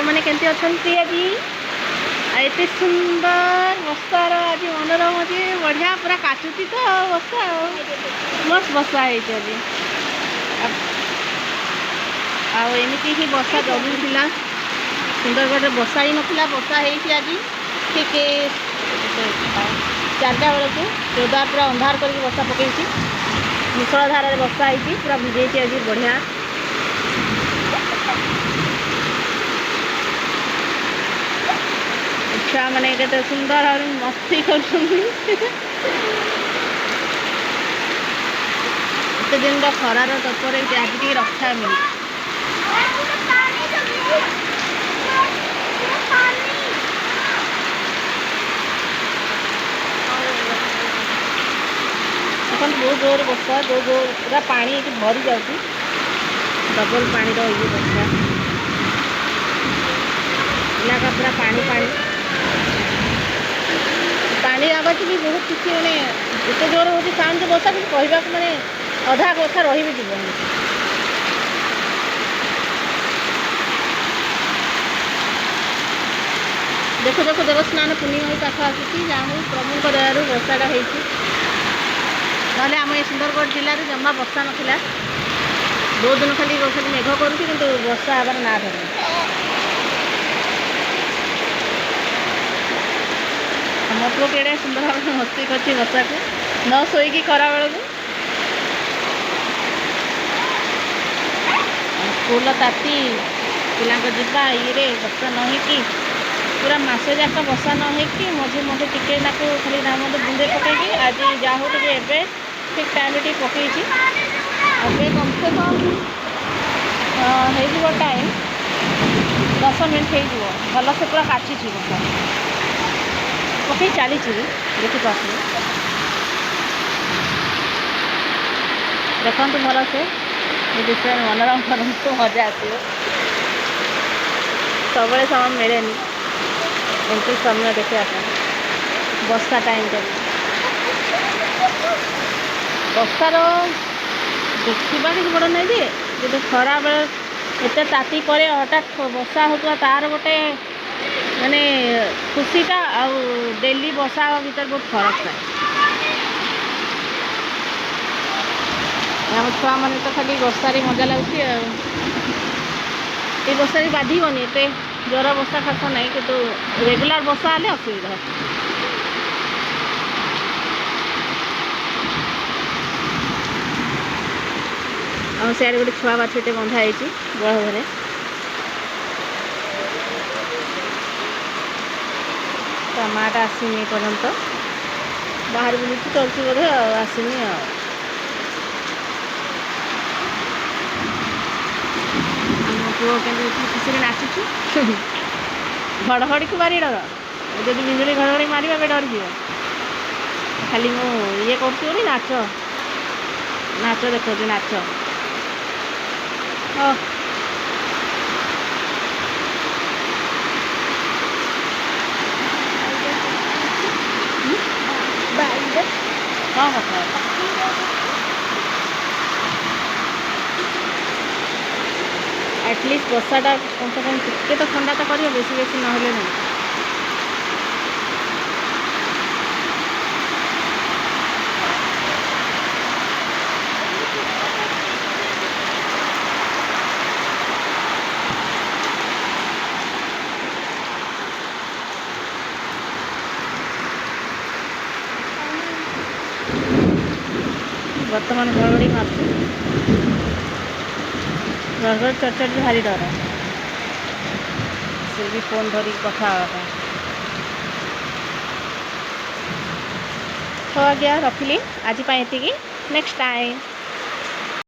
मैंने केमती अच्छा आज एत सुंदर बसार आज मनोरम अच्छे बढ़िया पूरा काचुची तो बसा मस्त बसा है आमती ही बसा जगुला सुंदरगढ़ बसा ही नाला बसा है आज ठीक 4टा बेलू जोरदार पूरा अंधार करके बसा पकई मूसलधार बसा है पूरा भिजे आज बढ़िया छुआ मैंने केते सुंदर और मस्ती करते दिन खरार तत्पर आज टी रक्षा मिली बहुत जोर बसा जो जोर पूरा पानी ये भरी जाऊँगी डबल पानी ये बसा इलाका पूरा पानी पानी पानी आवाज भी बहुत किसी मैंने एत जोर हो साउंड बसा कि कहवा मैंने अधा कथा रही भी जीवन देखो देखो देवस्नान पूर्णिमा पाख आसूँ जहाँ हूँ प्रभु दयारू बसाटा हो ना आम ये सुंदरगढ़ जिले में जमा बसा नाला बहुत दिन खाली खाली मेघ करुँच कि बसा हबार ना धर समस्त केड़े सुंदर भाव मस्ती कर बसा को न शोक खरा बेलू स्कूल ताती पिला जा ये बसा न हो पूरा मसे जाक बसा न हो मझे मझे टिके नाकू खाली नाम बुंदे पकई आज जा हो ठीक टाइम टे पकई अबे कम से कम हो टाइम 10 मिनट हो भल से पूरा काची बसा पकई चली देखिपार देखु भल से दृश्य मनोरम करूँ मजा आस सब समय मिले एमती समय देखा बसा टाइम बसार देखा कि बड़ नहीं जे खरा बेले एत ताती पर हठात बसा होता तार गोटे माने खुशीटा आउ डेली बसा भीतर बहुत फरक थाए आम छुआ मैंने तो खाली बसारे मजा लगुच बसारे बाधीबनी एत ज्वर बसा खास ना कि रेगुलर बसा हेल्ले असुविधा आम सियाड़े गोटे छुआ बाछीटे बंधा बड़े माटा आसनी पर्यंत बाहर बुलूँ चलती बोधे आसनी आम पुओ के खुशी नाचुच घड़घड़ी को बारी डर जब बिजुली घड़घड़ी मार डर जा खाली मु ये कर नाच नाच देखो नाच हाँ कथा एटलिस्ट बसाटा कम से कम टिके तो ठंडा तो कर बेसी बेसी ना बर्तमान घड़घड़ी मार्च घड़घड़ चढ़चढ़ भारी डर से भी फोन धरिक कथा तो आज्ञा रखिली आज ये नेक्स्ट टाइम।